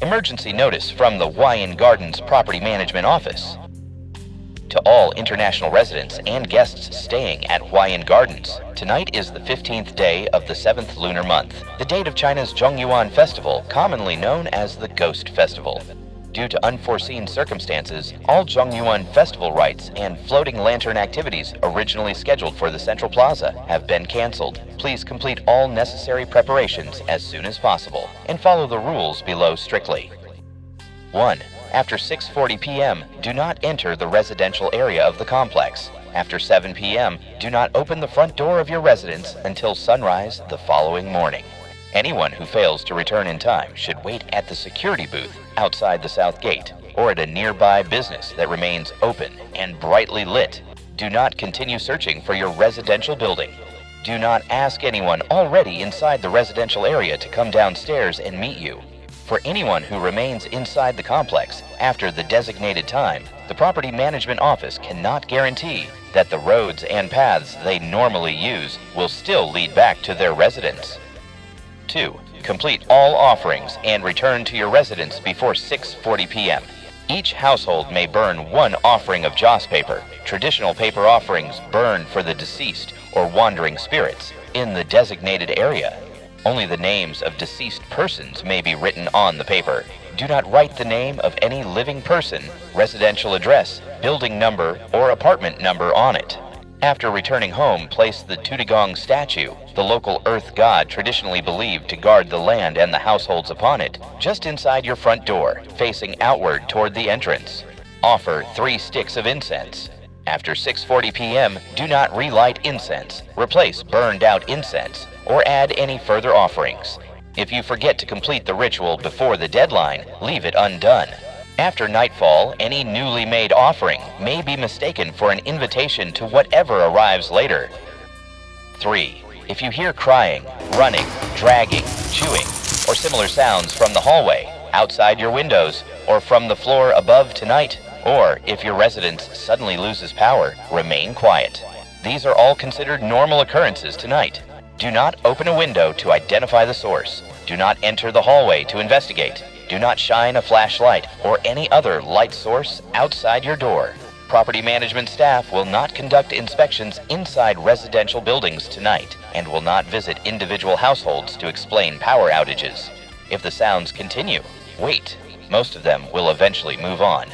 Emergency notice from the Hawaiian Gardens Property Management Office. To all international residents and guests staying at Hawaiian Gardens, tonight is the 15th day of the 7th lunar month, the date of China's Zhongyuan Festival, commonly known as the Ghost Festival. Due to unforeseen circumstances, all Zhongyuan Festival rites and floating lantern activities originally scheduled for the Central Plaza have been canceled. Please complete all necessary preparations as soon as possible and follow the rules below strictly. 1. After 6:40 p.m., do not enter the residential area of the complex. After 7 p.m., do not open the front door of your residence until sunrise the following morning. Anyone who fails to return in time should wait at the security booth outside the south gate or at a nearby business that remains open and brightly lit. Do not continue searching for your residential building. Do not ask anyone already inside the residential area to come downstairs and meet you. For anyone who remains inside the complex after the designated time, the Property Management Office cannot guarantee that the roads and paths they normally use will still lead back to their residence. 2. Complete all offerings and return to your residence before 6:40 p.m. Each household may burn one offering of joss paper. Traditional paper offerings burn for the deceased or wandering spirits in the designated area. Only the names of deceased persons may be written on the paper. Do not write the name of any living person, residential address, building number, or apartment number on it. After returning home, place the Tudegong statue, the local earth god traditionally believed to guard the land and the households upon it, just inside your front door, facing outward toward the entrance. Offer 3 sticks of incense. After 6:40 p.m., do not relight incense, replace burned-out incense, or add any further offerings. If you forget to complete the ritual before the deadline, leave it undone. After nightfall, any newly made offering may be mistaken for an invitation to whatever arrives later. 3. If you hear crying, running, dragging, chewing, or similar sounds from the hallway, outside your windows, or from the floor above tonight, or if your residence suddenly loses power, remain quiet. These are all considered normal occurrences tonight. Do not open a window to identify the source. Do not enter the hallway to investigate. Do not shine a flashlight or any other light source outside your door. Property management staff will not conduct inspections inside residential buildings tonight and will not visit individual households to explain power outages. If the sounds continue, wait. Most of them will eventually move on.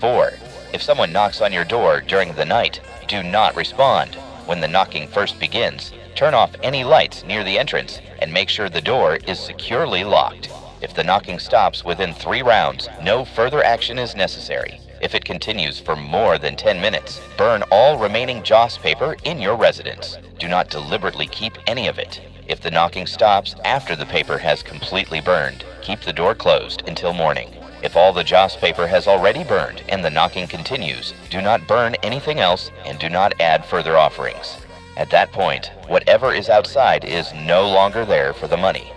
4. If someone knocks on your door during the night, do not respond. When the knocking first begins, turn off any lights near the entrance and make sure the door is securely locked. If the knocking stops within 3 rounds, no further action is necessary. If it continues for more than 10 minutes, burn all remaining joss paper in your residence. Do not deliberately keep any of it. If the knocking stops after the paper has completely burned, keep the door closed until morning. If all the joss paper has already burned and the knocking continues, do not burn anything else and do not add further offerings. At that point, whatever is outside is no longer there for the money.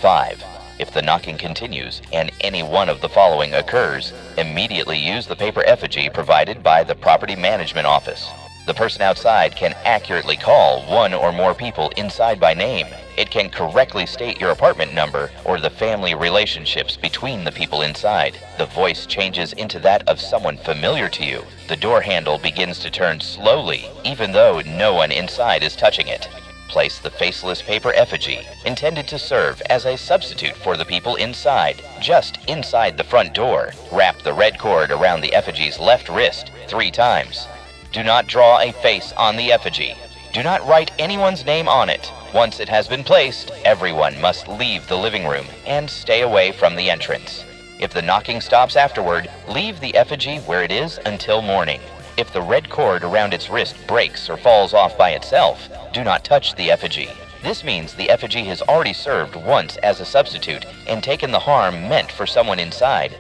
5. If the knocking continues and any one of the following occurs, immediately use the paper effigy provided by the Property Management Office. The person outside can accurately call one or more people inside by name. It can correctly state your apartment number or the family relationships between the people inside. The voice changes into that of someone familiar to you. The door handle begins to turn slowly, even though no one inside is touching it. Place the faceless paper effigy, intended to serve as a substitute for the people inside, just inside the front door. Wrap the red cord around the effigy's left wrist 3 times. Do not draw a face on the effigy. Do not write anyone's name on it. Once it has been placed, everyone must leave the living room and stay away from the entrance. If the knocking stops afterward, leave the effigy where it is until morning. If the red cord around its wrist breaks or falls off by itself, do not touch the effigy. This means the effigy has already served once as a substitute and taken the harm meant for someone inside.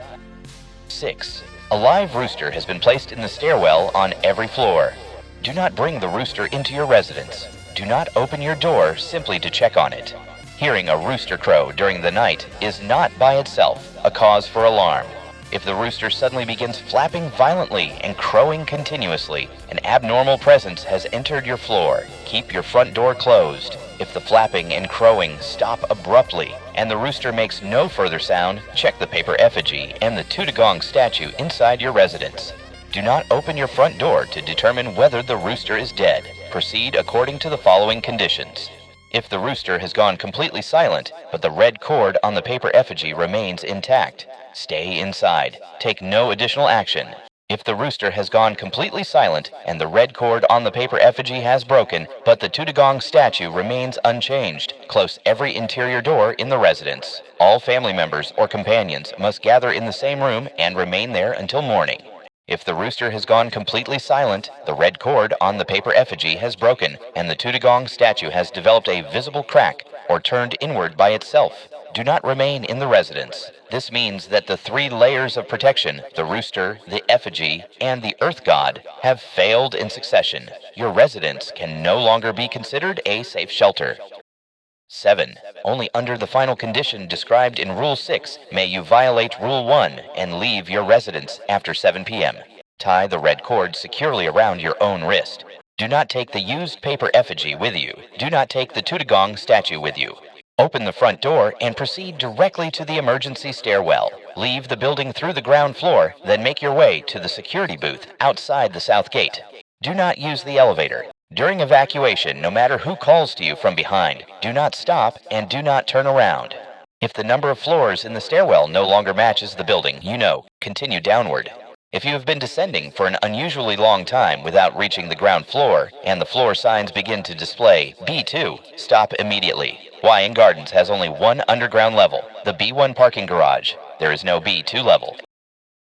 6. A live rooster has been placed in the stairwell on every floor. Do not bring the rooster into your residence. Do not open your door simply to check on it. Hearing a rooster crow during the night is not by itself a cause for alarm. If the rooster suddenly begins flapping violently and crowing continuously, an abnormal presence has entered your floor. Keep your front door closed. If the flapping and crowing stop abruptly and the rooster makes no further sound, check the paper effigy and the Tutagong statue inside your residence. Do not open your front door to determine whether the rooster is dead. Proceed according to the following conditions. If the rooster has gone completely silent, but the red cord on the paper effigy remains intact, stay inside. Take no additional action. If the rooster has gone completely silent and the red cord on the paper effigy has broken, but the Tutagong statue remains unchanged, close every interior door in the residence. All family members or companions must gather in the same room and remain there until morning. If the rooster has gone completely silent, the red cord on the paper effigy has broken, and the Tutagong statue has developed a visible crack or turned inward by itself, do not remain in the residence. This means that the 3 layers of protection, the rooster, the effigy, and the earth god, have failed in succession. Your residence can no longer be considered a safe shelter. 7. Only under the final condition described in Rule 6 may you violate Rule 1 and leave your residence after 7 p.m. Tie the red cord securely around your own wrist. Do not take the used paper effigy with you. Do not take the Tutagong statue with you. Open the front door and proceed directly to the emergency stairwell. Leave the building through the ground floor, then make your way to the security booth outside the south gate. Do not use the elevator. During evacuation, no matter who calls to you from behind, do not stop and do not turn around. If the number of floors in the stairwell no longer matches the building, continue downward. If you have been descending for an unusually long time without reaching the ground floor, and the floor signs begin to display B2, stop immediately. Hawaiian Gardens has only one underground level, the B1 parking garage. There is no B2 level.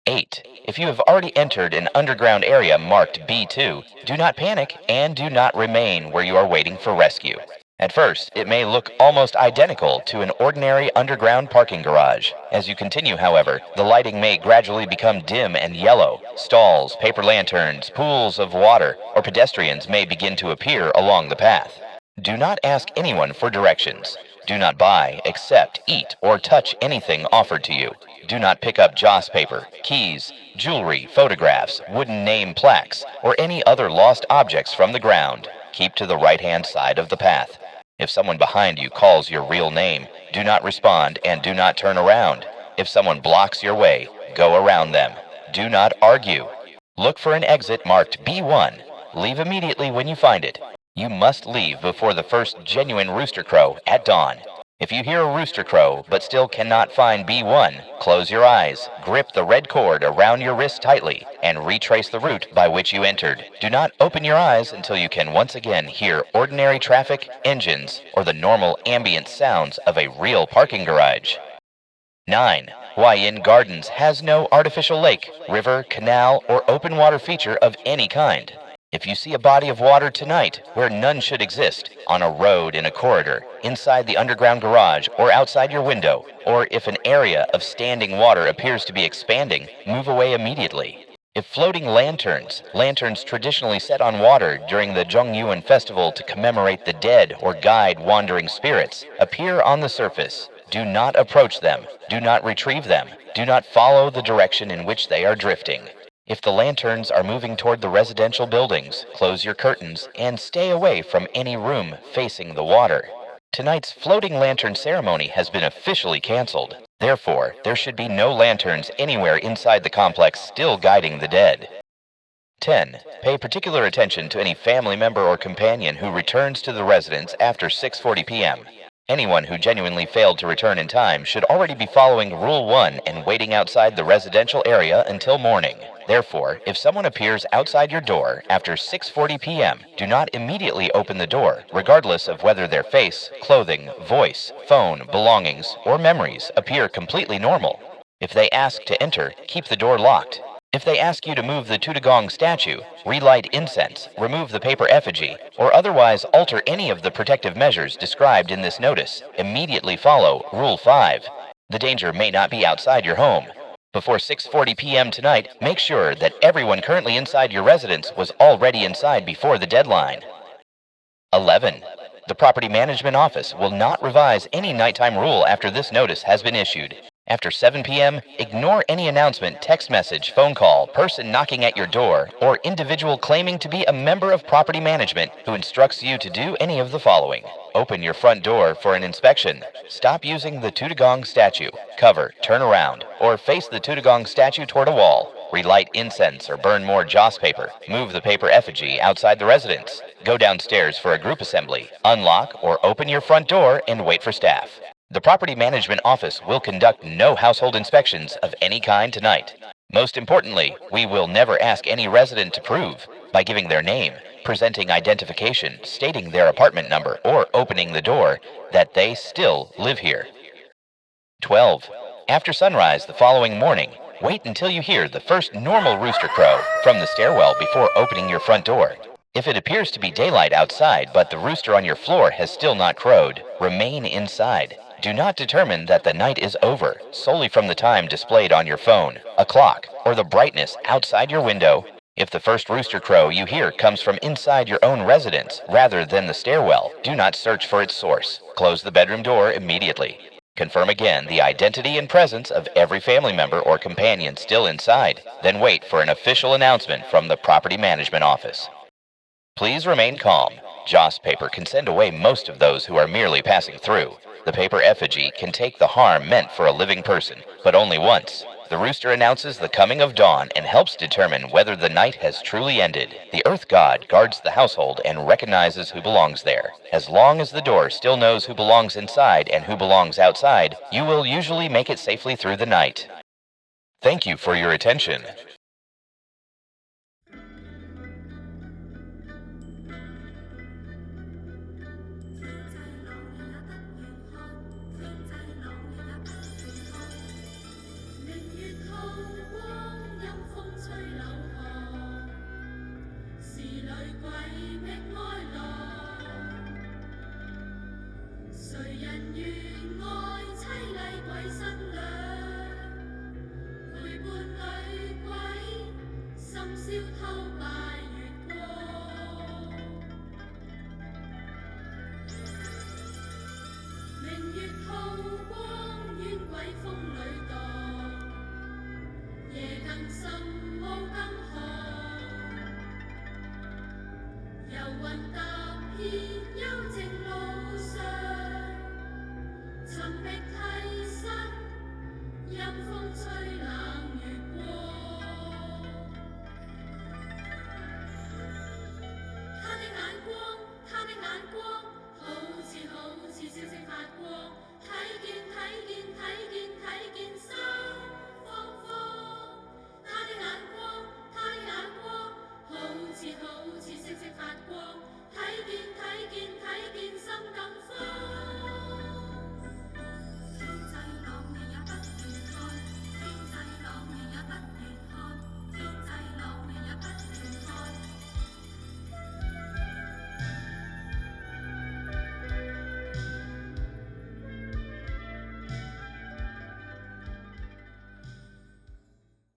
8. If you have already entered an underground area marked B2, do not panic and do not remain where you are waiting for rescue. At first, it may look almost identical to an ordinary underground parking garage. As you continue, however, the lighting may gradually become dim and yellow. Stalls, paper lanterns, pools of water, or pedestrians may begin to appear along the path. Do not ask anyone for directions. Do not buy, accept, eat, or touch anything offered to you. Do not pick up joss paper, keys, jewelry, photographs, wooden name plaques, or any other lost objects from the ground. Keep to the right-hand side of the path. If someone behind you calls your real name, do not respond and do not turn around. If someone blocks your way, go around them. Do not argue. Look for an exit marked B1. Leave immediately when you find it. You must leave before the first genuine rooster crow at dawn. If you hear a rooster crow but still cannot find B1, close your eyes, grip the red cord around your wrist tightly, and retrace the route by which you entered. Do not open your eyes until you can once again hear ordinary traffic, engines, or the normal ambient sounds of a real parking garage. 9. Hawaiian Gardens has no artificial lake, river, canal, or open water feature of any kind. If you see a body of water tonight where none should exist, on a road, in a corridor, inside the underground garage, or outside your window, or if an area of standing water appears to be expanding, move away immediately. If floating lanterns traditionally set on water during the Zhongyuan Festival to commemorate the dead or guide wandering spirits, appear on the surface, do not approach them, do not retrieve them, do not follow the direction in which they are drifting. If the lanterns are moving toward the residential buildings, close your curtains and stay away from any room facing the water. Tonight's floating lantern ceremony has been officially canceled. Therefore, there should be no lanterns anywhere inside the complex still guiding the dead. 10. Pay particular attention to any family member or companion who returns to the residence after 6:40 p.m. Anyone who genuinely failed to return in time should already be following Rule 1 and waiting outside the residential area until morning. Therefore, if someone appears outside your door after 6:40 p.m., do not immediately open the door, regardless of whether their face, clothing, voice, phone, belongings, or memories appear completely normal. If they ask to enter, keep the door locked. If they ask you to move the Tutagong statue, relight incense, remove the paper effigy, or otherwise alter any of the protective measures described in this notice, immediately follow Rule 5. The danger may not be outside your home. Before 6:40 p.m. tonight, make sure that everyone currently inside your residence was already inside before the deadline. 11. The Property Management Office will not revise any nighttime rule after this notice has been issued. After 7 p.m., ignore any announcement, text message, phone call, person knocking at your door, or individual claiming to be a member of property management who instructs you to do any of the following. Open your front door for an inspection. Stop using the Tutagong statue. Cover, turn around, or face the Tutagong statue toward a wall. Relight incense or burn more joss paper. Move the paper effigy outside the residence. Go downstairs for a group assembly. Unlock or open your front door and wait for staff. The Property Management Office will conduct no household inspections of any kind tonight. Most importantly, we will never ask any resident to prove, by giving their name, presenting identification, stating their apartment number, or opening the door, that they still live here. 12. After sunrise the following morning, wait until you hear the first normal rooster crow from the stairwell before opening your front door. If it appears to be daylight outside but the rooster on your floor has still not crowed, remain inside. Do not determine that the night is over solely from the time displayed on your phone, a clock, or the brightness outside your window. If the first rooster crow you hear comes from inside your own residence rather than the stairwell, do not search for its source. Close the bedroom door immediately. Confirm again the identity and presence of every family member or companion still inside, then wait for an official announcement from the Property Management Office. Please remain calm. Joss paper can send away most of those who are merely passing through. The paper effigy can take the harm meant for a living person, but only once. The rooster announces the coming of dawn and helps determine whether the night has truly ended. The Earth God guards the household and recognizes who belongs there. As long as the door still knows who belongs inside and who belongs outside, you will usually make it safely through the night. Thank you for your attention.